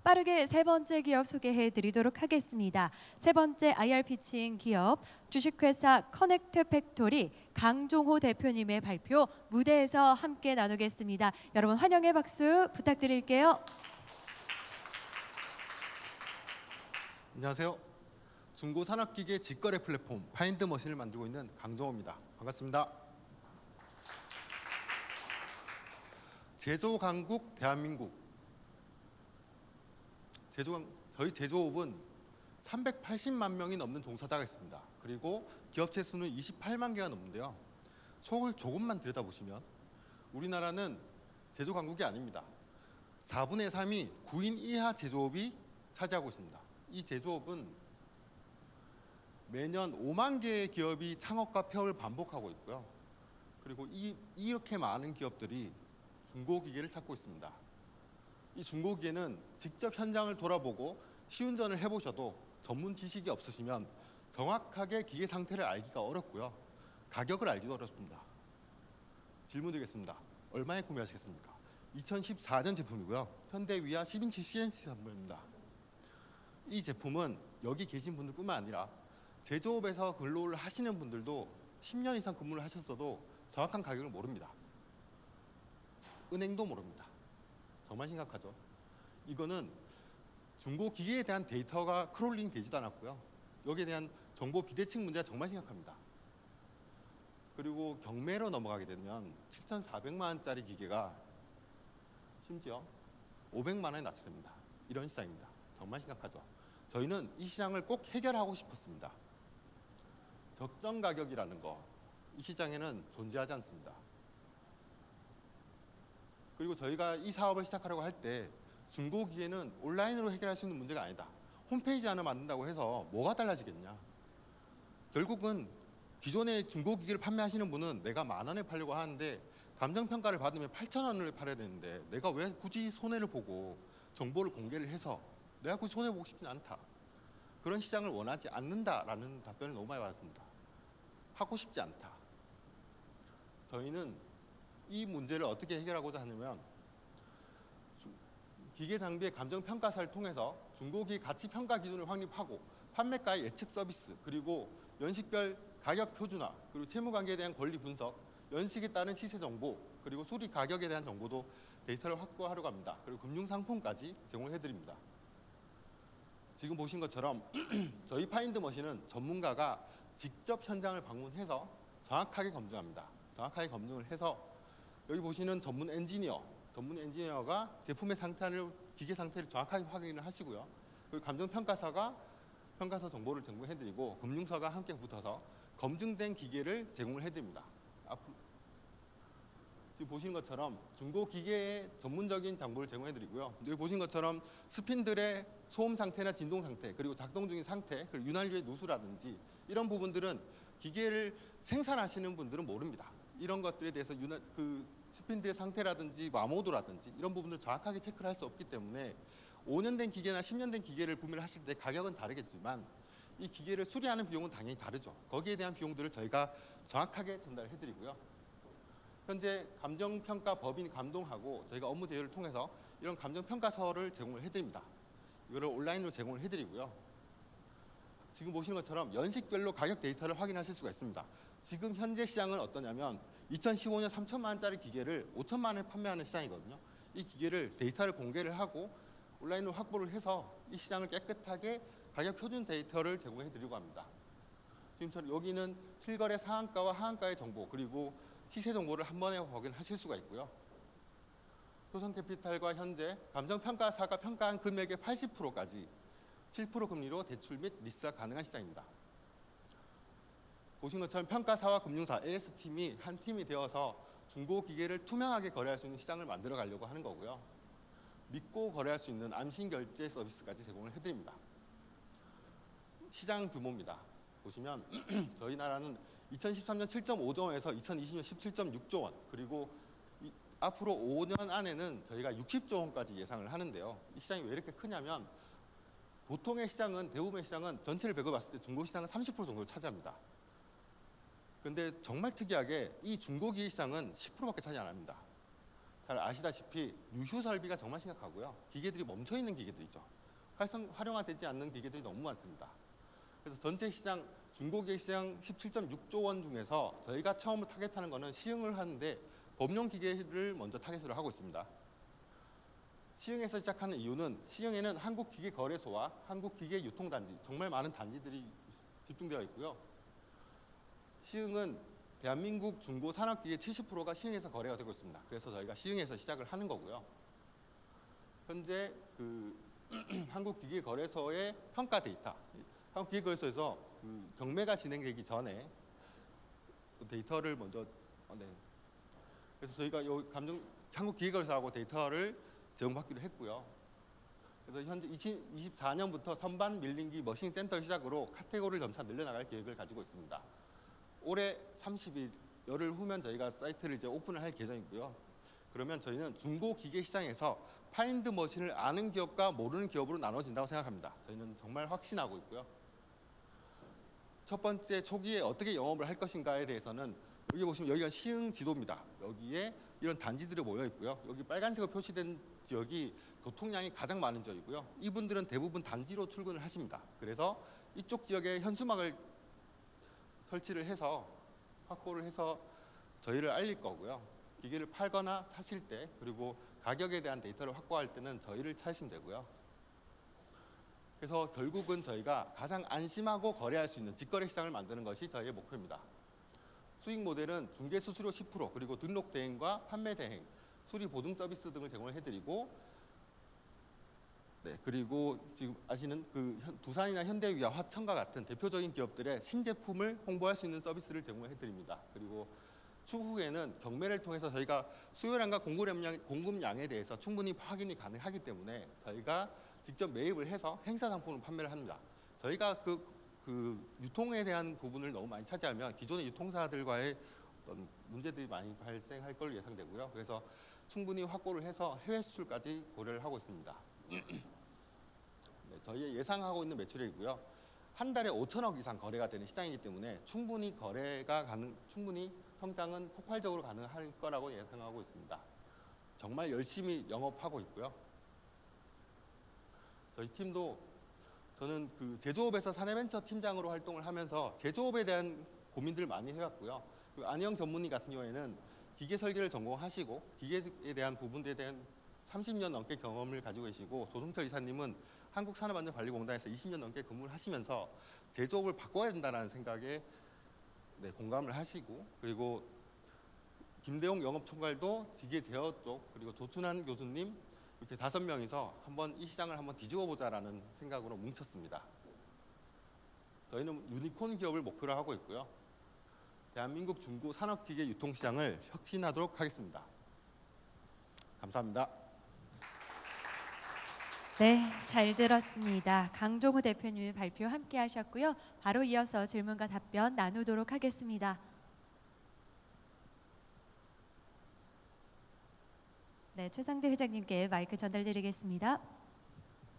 빠르게 세 번째 기업 소개해 드리도록 하겠습니다. 세 번째 IR 피칭 기업 주식회사 커넥트 팩토리 강종호 대표님의 발표 무대에서 함께 나누겠습니다. 여러분 환영의 박수 부탁드릴게요. 안녕하세요. 중고산업기계 직거래 플랫폼 파인드머신을 만들고 있는 강종호입니다. 반갑습니다. 제조 강국 대한민국. 저희 제조업은 380만 명이 넘는 종사자가 있습니다. 그리고 기업체 수는 28만 개가 넘는데요. 속을 조금만 들여다보시면 우리나라는 제조 강국이 아닙니다. 4분의 3이 9인 이하 제조업이 차지하고 있습니다. 이 제조업은 매년 5만 개의 기업이 창업과 폐업을 반복하고 있고요. 그리고 이렇게 많은 기업들이 중고기계를 찾고 있습니다. 이 중고기계는 직접 현장을 돌아보고 시운전을 해보셔도 전문 지식이 없으시면 정확하게 기계 상태를 알기가 어렵고요. 가격을 알기도 어렵습니다. 질문 드리겠습니다. 얼마에 구매하시겠습니까? 2014년 제품이고요. 현대 위아 10인치 CNC 제품입니다. 이 제품은 여기 계신 분들뿐만 아니라 제조업에서 근로를 하시는 분들도 10년 이상 근무를 하셨어도 정확한 가격을 모릅니다. 은행도 모릅니다. 정말 심각하죠. 이거는 중고기계에 대한 데이터가 크롤링 되지도 않았고요. 여기에 대한 정보 비대칭 문제가 정말 심각합니다. 그리고 경매로 넘어가게 되면 7,400만 원짜리 기계가 심지어 500만 원에 낮춰집니다. 이런 시장입니다. 정말 심각하죠. 저희는 이 시장을 꼭 해결하고 싶었습니다. 적정 가격이라는 거, 이 시장에는 존재하지 않습니다. 그리고 저희가 이 사업을 시작하려고 할 때 중고기계는 온라인으로 해결할 수 있는 문제가 아니다. 홈페이지 하나 만든다고 해서 뭐가 달라지겠냐. 결국은 기존의 중고기계를 판매하시는 분은 내가 10,000원에 팔려고 하는데 감정평가를 받으면 8,000원을 팔아야 되는데 내가 왜 굳이 손해를 보고 정보를 공개를 해서 내가 굳이 손해보고 싶진 않다. 그런 시장을 원하지 않는다라는 답변을 너무 많이 받았습니다. 하고 싶지 않다. 저희는 이 문제를 어떻게 해결하고자 하냐면 기계 장비의 감정평가사를 통해서 중고기 가치평가 기준을 확립하고 판매가의 예측 서비스, 그리고 연식별 가격 표준화, 그리고 채무관계에 대한 권리 분석, 연식에 따른 시세 정보, 그리고 수리 가격에 대한 정보도 데이터를 확보하려고 합니다. 그리고 금융상품까지 제공해드립니다. 지금 보신 것처럼 저희 파인드머신은 전문가가 직접 현장을 방문해서 정확하게 검증합니다. 정확하게 검증을 해서 여기 보시는 전문 엔지니어가 제품의 상태를, 기계 상태를 정확하게 확인을 하시고요. 그리고 감정평가사가 평가서 정보를 제공해드리고 금융서가 함께 붙어서 검증된 기계를 제공을 해드립니다. 지금 보시는 것처럼 중고기계의 전문적인 정보를 제공해드리고요. 여기 보신 것처럼 스핀들의 소음 상태나 진동 상태, 그리고 작동 중인 상태, 그리고 윤활유의 누수라든지 이런 부분들은 기계를 생산하시는 분들은 모릅니다. 이런 것들에 대해서 스핀들의 상태라든지 마모도라든지 이런 부분을 정확하게 체크를 할 수 없기 때문에 5년 된 기계나 10년 된 기계를 구매를 하실 때 가격은 다르겠지만 이 기계를 수리하는 비용은 당연히 다르죠. 거기에 대한 비용들을 저희가 정확하게 전달해드리고요. 현재 감정평가 법인 감동하고 저희가 업무 제휴를 통해서 이런 감정평가서를 제공을 해드립니다. 이거를 온라인으로 제공을 해드리고요. 지금 보시는 것처럼 연식별로 가격 데이터를 확인하실 수가 있습니다. 지금 현재 시장은 어떠냐면 2015년 3천만 원짜리 기계를 5천만 원에 판매하는 시장이거든요. 이 기계를 데이터를 공개를 하고 온라인으로 확보를 해서 이 시장을 깨끗하게 가격 표준 데이터를 제공해 드리고 합니다. 지금처럼 여기는 실거래 상한가와 하한가의 정보, 그리고 시세 정보를 한 번에 확인하실 수가 있고요. 효성캐피탈과 현재 감정평가사가 평가한 금액의 80%까지 7% 금리로 대출 및 리스가 가능한 시장입니다. 보신 것처럼 평가사와 금융사, AS팀이 한 팀이 되어서 중고기계를 투명하게 거래할 수 있는 시장을 만들어 가려고 하는 거고요. 믿고 거래할 수 있는 안심결제 서비스까지 제공을 해드립니다. 시장 규모입니다. 보시면 저희 나라는 2013년 7.5조 원에서 2020년 17.6조 원, 그리고 앞으로 5년 안에는 저희가 60조 원까지 예상을 하는데요. 이 시장이 왜 이렇게 크냐면 보통의 시장은, 대부분의 시장은 전체를 배워봤을 때 중고시장은 30% 정도를 차지합니다. 그런데 정말 특이하게 이 중고기계 시장은 10%밖에 차지 안 합니다. 잘 아시다시피 유휴 설비가 정말 심각하고요. 기계들이 멈춰 있는 기계들이죠. 활용화되지 않는 기계들이 너무 많습니다. 그래서 전체 시장 중고기계 시장 17.6조 원 중에서 저희가 처음으로 타겟하는 거는 시흥을 하는데 범용 기계를 먼저 타겟으로 하고 있습니다. 시흥에서 시작하는 이유는 시흥에는 한국기계거래소와 한국기계유통단지 정말 많은 단지들이 집중되어 있고요. 시흥은 대한민국 중고 산업기계 70%가 시흥에서 거래가 되고 있습니다. 그래서 저희가 시흥에서 시작을 하는 거고요. 현재 그 한국기계거래소의 평가 데이터, 한국기계거래소에서 그 경매가 진행되기 전에 그 데이터를 먼저 네. 그래서 저희가 요 한국기계거래소하고 데이터를 제공받기로 했고요. 그래서 현재 2024년부터 선반 밀링기 머신 센터를 시작으로 카테고리를 점차 늘려나갈 계획을 가지고 있습니다. 올해 30일 열흘 후면 저희가 사이트를 이제 오픈을 할 예정이고요. 그러면 저희는 중고 기계 시장에서 파인드 머신을 아는 기업과 모르는 기업으로 나눠진다고 생각합니다. 저희는 정말 확신하고 있고요. 첫 번째 초기에 어떻게 영업을 할 것인가에 대해서는 여기 보시면 여기가 시흥 지도입니다. 여기에 이런 단지들이 모여 있고요. 여기 빨간색으로 표시된 지역이 교통량이 가장 많은 지역이고요. 이분들은 대부분 단지로 출근을 하십니다. 그래서 이쪽 지역에 현수막을 설치를 해서 확보를 해서 저희를 알릴 거고요. 기계를 팔거나 사실 때 그리고 가격에 대한 데이터를 확보할 때는 저희를 찾으시면 되고요. 그래서 결국은 저희가 가장 안심하고 거래할 수 있는 직거래 시장을 만드는 것이 저희의 목표입니다. 수익 모델은 중개 수수료 10% 그리고 등록 대행과 판매 대행, 수리 보증 서비스 등을 제공을 해드리고, 네 그리고 지금 아시는 그 두산이나 현대위와 화천과 같은 대표적인 기업들의 신제품을 홍보할 수 있는 서비스를 제공을 해드립니다. 그리고 추후에는 경매를 통해서 저희가 수요량과 공급량에 대해서 충분히 확인이 가능하기 때문에 저희가 직접 매입을 해서 행사 상품을 판매를 합니다. 저희가 그 유통에 대한 부분을 너무 많이 차지하면 기존의 유통사들과의 어떤 문제들이 많이 발생할 걸로 예상되고요. 그래서 충분히 확보를 해서 해외 수출까지 고려를 하고 있습니다. 네, 저희의 예상하고 있는 매출액이고요. 한 달에 5천억 이상 거래가 되는 시장이기 때문에 충분히 충분히 성장은 폭발적으로 가능할 거라고 예상하고 있습니다. 정말 열심히 영업하고 있고요. 저희 팀도 저는 그 제조업에서 사내벤처 팀장으로 활동을 하면서 제조업에 대한 고민들을 많이 해왔고요. 그 안희영 전문의 같은 경우에는 기계 설계를 전공하시고 기계에 대한 부분에 대한 30년 넘게 경험을 가지고 계시고, 조성철 이사님은 한국산업안전관리공단에서 20년 넘게 근무를 하시면서 제조업을 바꿔야 된다는 생각에 네, 공감을 하시고, 그리고 김대용 영업총괄도 기계 제어 쪽, 그리고 조춘환 교수님 이렇게 5명이서 한번 이 시장을 한번 뒤집어 보자라는 생각으로 뭉쳤습니다. 저희는 유니콘 기업을 목표로 하고 있고요. 대한민국 중고 산업기계 유통시장을 혁신하도록 하겠습니다. 감사합니다. 네, 잘 들었습니다. 강종호 대표님의 발표 함께 하셨고요. 바로 이어서 질문과 답변 나누도록 하겠습니다. 네, 최상대 회장님께 마이크 전달드리겠습니다.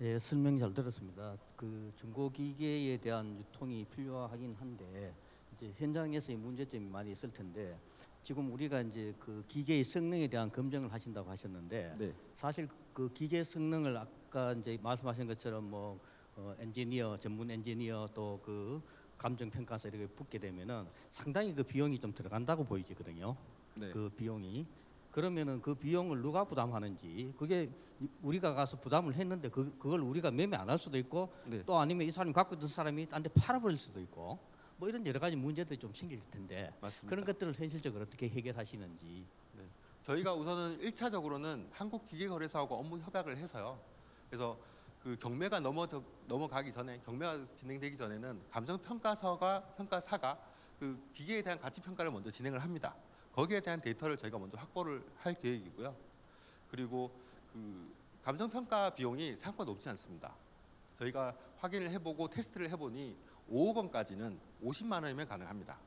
예, 설명 잘 들었습니다. 그 중고 기계에 대한 유통이 필요하긴 한데 이제 현장에서의 문제점이 많이 있을 텐데, 지금 우리가 이제 그 기계의 성능에 대한 검증을 하신다고 하셨는데, 네. 사실 그 기계 성능을 아까 이제 말씀하신 것처럼 뭐 엔지니어, 전문 엔지니어 또 그 감정 평가서 이렇게 붙게 되면은 상당히 그 비용이 좀 들어간다고 보이거든요. 네. 그 비용이. 그러면은 그 비용을 누가 부담하는지, 그게 우리가 가서 부담을 했는데 그걸 우리가 매매 안 할 수도 있고, 네. 또 아니면 이 사람이 갖고 있던 사람이 딴 데 팔아버릴 수도 있고, 뭐 이런 여러 가지 문제들이 좀 생길 텐데 맞습니다. 그런 것들을 현실적으로 어떻게 해결하시는지. 저희가 우선은 1차적으로는 한국기계거래소하고 업무 협약을 해서요. 그래서 그 경매가 넘어가기 전에, 경매가 진행되기 전에는 감정평가사가 그 기계에 대한 가치 평가를 먼저 진행을 합니다. 거기에 대한 데이터를 저희가 먼저 확보를 할 계획이고요. 그리고 그 감정평가 비용이 생각보다 높지 않습니다. 저희가 확인을 해보고 테스트를 해보니 5억 원까지는 50만 원이면 가능합니다.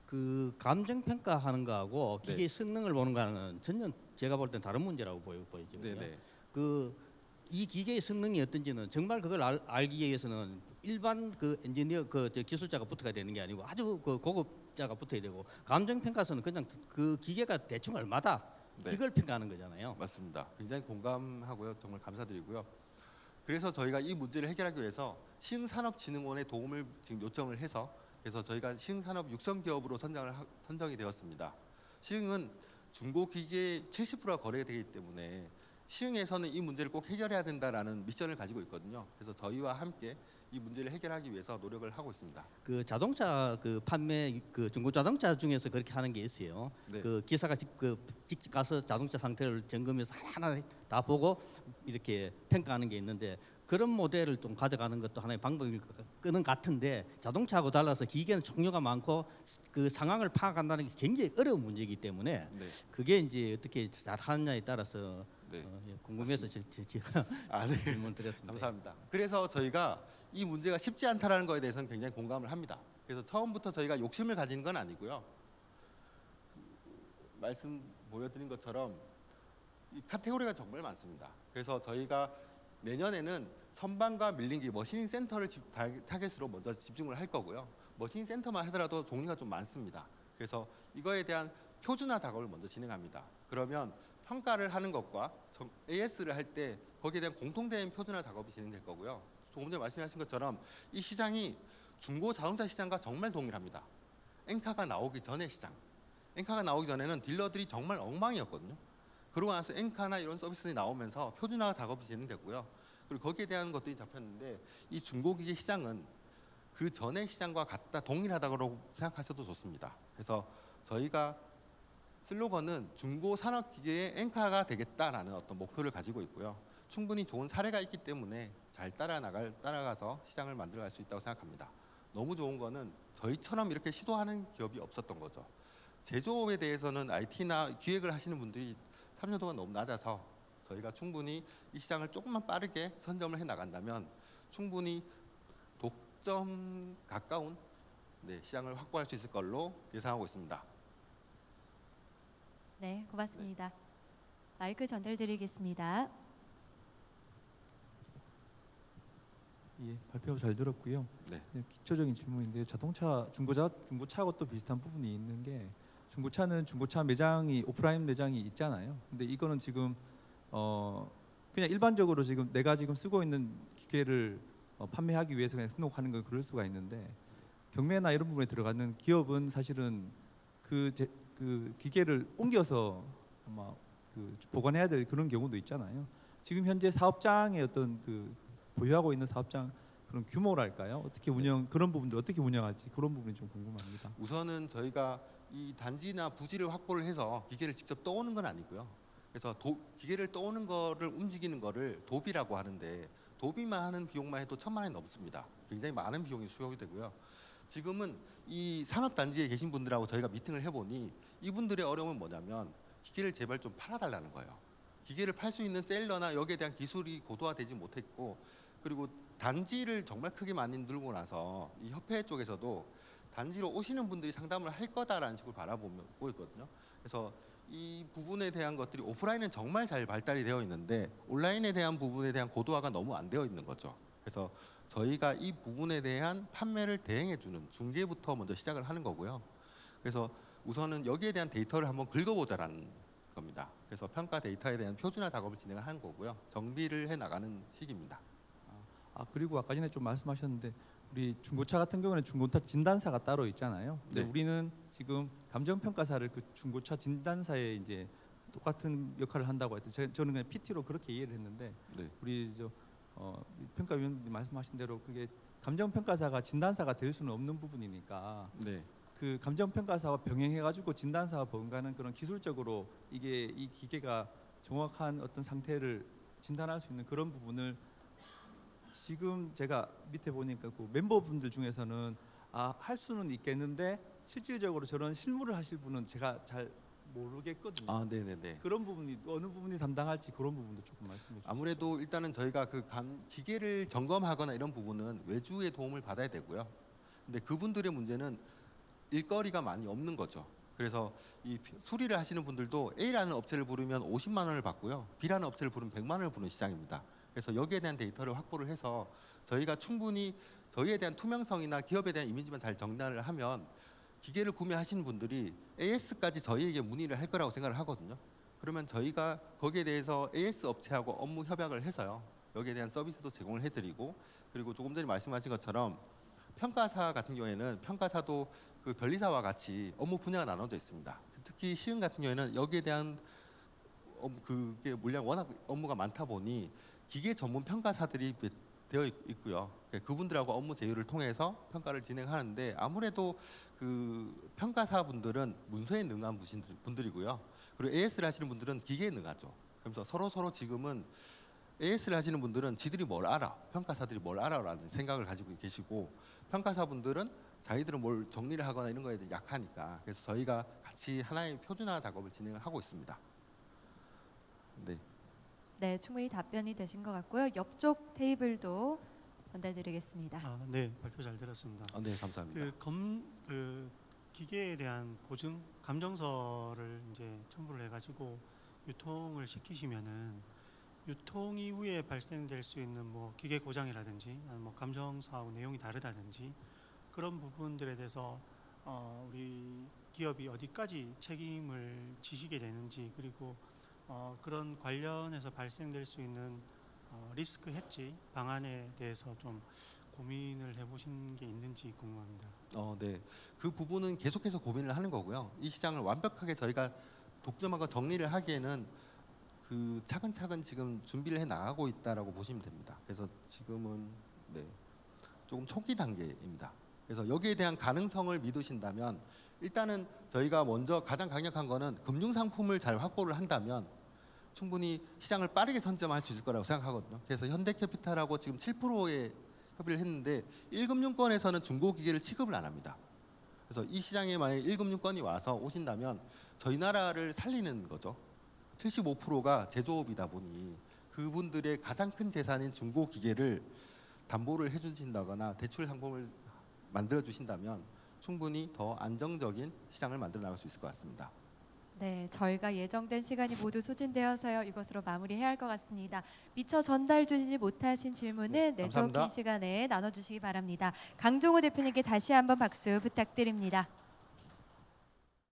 그 감정 평가하는 거하고 네. 기계 성능을 보는 거는 전혀 제가 볼 땐 다른 문제라고 보이거든요. 네네. 이 기계의 성능이 어떤지는 정말 그걸 알기 위해서는 일반 그 엔지니어 저 기술자가 붙어야 되는 게 아니고 아주 그 고급자가 붙어야 되고, 감정 평가서는 그냥 그 기계가 대충 얼마다 네. 이걸 평가하는 거잖아요. 맞습니다. 굉장히 공감하고요. 정말 감사드리고요. 그래서 저희가 이 문제를 해결하기 위해서 시흥산업진흥원의 도움을 지금 요청을 해서 그래서 저희가 시흥산업 육성기업으로 선정이 되었습니다. 시흥은 중고기계 70%가 거래되기 때문에 시흥에서는 이 문제를 꼭 해결해야 된다라는 미션을 가지고 있거든요. 그래서 저희와 함께 이 문제를 해결하기 위해서 노력을 하고 있습니다. 그 자동차 그 판매 그 중고 자동차 중에서 그렇게 하는 게 있어요. 네. 그 기사가 직접 가서 자동차 상태를 점검해서 하나 다 보고 이렇게 평가하는 게 있는데 그런 모델을 좀 가져가는 것도 하나의 방법일 거는 같은데 자동차하고 달라서 기계는 종류가 많고 그 상황을 파악한다는 게 굉장히 어려운 문제이기 때문에 네. 그게 이제 어떻게 잘 하느냐에 따라서 네. 궁금해서 네. 질문 드렸습니다. 감사합니다. 그래서 저희가 이 문제가 쉽지 않다라는 거에 대해서는 굉장히 공감을 합니다. 그래서 처음부터 저희가 욕심을 가진 건 아니고요. 말씀 보여드린 것처럼 이 카테고리가 정말 많습니다. 그래서 저희가 내년에는 선반과 밀링기 머신링 센터를 타겟으로 먼저 집중을 할 거고요. 머신링 센터만 하더라도 종류가 좀 많습니다. 그래서 이거에 대한 표준화 작업을 먼저 진행합니다. 그러면 평가를 하는 것과 AS를 할 때 거기에 대한 공통된 표준화 작업이 진행될 거고요. 조금 전에 말씀하신 것처럼 이 시장이 중고 자동차 시장과 정말 동일합니다. 엔카가 나오기 전의 시장. 엔카가 나오기 전에는 딜러들이 정말 엉망이었거든요. 그러고 나서 엔카나 이런 서비스들이 나오면서 표준화 작업이 진행되고요. 그리고 거기에 대한 것들이 잡혔는데 이 중고기계 시장은 그 전의 시장과 같다 동일하다고 생각하셔도 좋습니다. 그래서 저희가 슬로건은 중고 산업기계의 엔카가 되겠다라는 어떤 목표를 가지고 있고요. 충분히 좋은 사례가 있기 때문에 잘 따라가서 시장을 만들어갈 수 있다고 생각합니다. 너무 좋은 거는 저희처럼 이렇게 시도하는 기업이 없었던 거죠. 제조업에 대해서는 IT나 기획을 하시는 분들이 3년 동안 너무 낮아서 저희가 충분히 이 시장을 조금만 빠르게 선점을 해 나간다면 충분히 독점 가까운 시장을 확보할 수 있을 걸로 예상하고 있습니다. 네, 고맙습니다. 마이크 전달드리겠습니다. 예, 발표 잘 들었고요. 네. 그냥 기초적인 질문인데요. 중고차하고 또 비슷한 부분이 있는 게 중고차는 중고차 매장이 오프라인 매장이 있잖아요. 근데 이거는 지금 그냥 일반적으로 지금 내가 지금 쓰고 있는 기계를 판매하기 위해서 그냥 등록하는 건 그럴 수가 있는데 경매나 이런 부분에 들어가는 기업은 사실은 그 기계를 옮겨서 아마 보관해야 될 그런 경우도 있잖아요. 지금 현재 사업장의 어떤 보유하고 있는 사업장 그런 규모랄까요? 어떻게 그런 부분들 어떻게 운영할지 그런 부분이 좀 궁금합니다. 우선은 저희가 이 단지나 부지를 확보를 해서 기계를 직접 떠오는 건 아니고요. 그래서 기계를 떠오는 거를 움직이는 거를 도비라고 하는데 도비만 하는 비용만 해도 1,000만 원이 넘습니다. 굉장히 많은 비용이 수요가 되고요. 지금은 이 산업단지에 계신 분들하고 저희가 미팅을 해보니 이분들의 어려움은 뭐냐면 기계를 제발 좀 팔아달라는 거예요. 기계를 팔 수 있는 셀러나 여기에 대한 기술이 고도화되지 못했고 그리고 단지를 정말 크게 많이 늘고 나서 이 협회 쪽에서도 단지로 오시는 분들이 상담을 할 거다라는 식으로 바라보고 있거든요. 그래서 이 부분에 대한 것들이 오프라인은 정말 잘 발달이 되어 있는데 온라인에 대한 부분에 대한 고도화가 너무 안 되어 있는 거죠. 그래서 저희가 이 부분에 대한 판매를 대행해주는 중개부터 먼저 시작을 하는 거고요. 그래서 우선은 여기에 대한 데이터를 한번 긁어보자라는 겁니다. 그래서 평가 데이터에 대한 표준화 작업을 진행하는 거고요. 정비를 해 나가는 시기입니다. 그리고 아까 전에 좀 말씀하셨는데 우리 중고차 같은 경우는 중고차 진단사가 따로 있잖아요. 근데 네. 우리는 지금 감정평가사를 그 중고차 진단사에 이제 똑같은 역할을 한다고 했던 저는 그냥 PT로 그렇게 이해를 했는데 네. 우리 평가위원님 말씀하신 대로 그게 감정평가사가 진단사가 될 수는 없는 부분이니까 네. 그 감정평가사와 병행해가지고 진단사와 번가는 그런 기술적으로 이 기계가 정확한 어떤 상태를 진단할 수 있는 그런 부분을 지금 제가 밑에 보니까 그 멤버분들 중에서는 할 수는 있겠는데 실질적으로 저런 실무를 하실 분은 제가 잘 모르겠거든요. 네네네. 그런 부분이 어느 부분이 담당할지 그런 부분도 조금 말씀해 주시죠. 아무래도 일단은 저희가 기계를 점검하거나 이런 부분은 외주의 도움을 받아야 되고요. 근데 그분들의 문제는 일거리가 많이 없는 거죠. 그래서 이 수리를 하시는 분들도 A라는 업체를 부르면 50만 원을 받고요. B라는 업체를 부르면 100만 원을 부르는 시장입니다. 그래서 여기에 대한 데이터를 확보를 해서 저희가 충분히 저희에 대한 투명성이나 기업에 대한 이미지만 잘 정리를 하면 기계를 구매하시는 분들이 AS까지 저희에게 문의를 할 거라고 생각을 하거든요. 그러면 저희가 거기에 대해서 AS 업체하고 업무 협약을 해서요. 여기에 대한 서비스도 제공을 해드리고, 그리고 조금 전에 말씀하신 것처럼 평가사 같은 경우에는 평가사도 그 변리사와 같이 업무 분야가 나눠져 있습니다. 특히 시흥 같은 경우에는 여기에 대한 그게 물량 워낙 업무가 많다 보니 기계 전문 평가사들이 되어 있고요. 그분들하고 업무 제휴를 통해서 평가를 진행하는데, 아무래도 그 평가사분들은 문서에 능한 분들이고요. 그리고 AS를 하시는 분들은 기계에 능하죠. 그래서 서로 지금은 AS를 하시는 분들은 지들이 뭘 알아, 평가사들이 뭘 알아라는 생각을 가지고 계시고, 평가사분들은 자기들은 뭘 정리를 하거나 이런 거에 대해 약하니까, 그래서 저희가 같이 하나의 표준화 작업을 진행을 하고 있습니다. 네. 네, 충분히 답변이 되신 것 같고요. 옆쪽 테이블도 전달드리겠습니다. 네, 발표 잘 들었습니다. 네, 감사합니다. 그 기계에 대한 보증 감정서를 이제 첨부를 해가지고 유통을 시키시면은 유통 이후에 발생될 수 있는 뭐 기계 고장이라든지 아니면 뭐 감정서하고 내용이 다르다든지 그런 부분들에 대해서 우리 기업이 어디까지 책임을 지시게 되는지, 그리고 그런 관련해서 발생될 수 있는 리스크 해지 방안에 대해서 좀 고민을 해보신 게 있는지 궁금합니다. 네. 그 부분은 계속해서 고민을 하는 거고요. 이 시장을 완벽하게 저희가 독점하고 정리를 하기에는 그 차근차근 지금 준비를 해 나가고 있다라고 보시면 됩니다. 그래서 지금은 조금 초기 단계입니다. 그래서 여기에 대한 가능성을 믿으신다면, 일단은 저희가 먼저 가장 강력한 거는 금융 상품을 잘 확보를 한다면 충분히 시장을 빠르게 선점할 수 있을 거라고 생각하거든요. 그래서 현대캐피탈하고 지금 7%의 협의를 했는데 1금융권에서는 중고기계를 취급을 안 합니다. 그래서 이 시장에 만약 1금융권이 와서 오신다면 저희 나라를 살리는 거죠. 75%가 제조업이다 보니 그분들의 가장 큰 재산인 중고기계를 담보를 해주신다거나 대출 상품을 만들어 주신다면 충분히 더 안정적인 시장을 만들어 나갈 수 있을 것 같습니다. 네, 저희가 예정된 시간이 모두 소진되어서요. 이것으로 마무리해야 할 것 같습니다. 미처 전달 주시지 못하신 질문은 감사합니다. 네트워킹 시간에 나눠주시기 바랍니다. 강종호 대표님께 다시 한번 박수 부탁드립니다.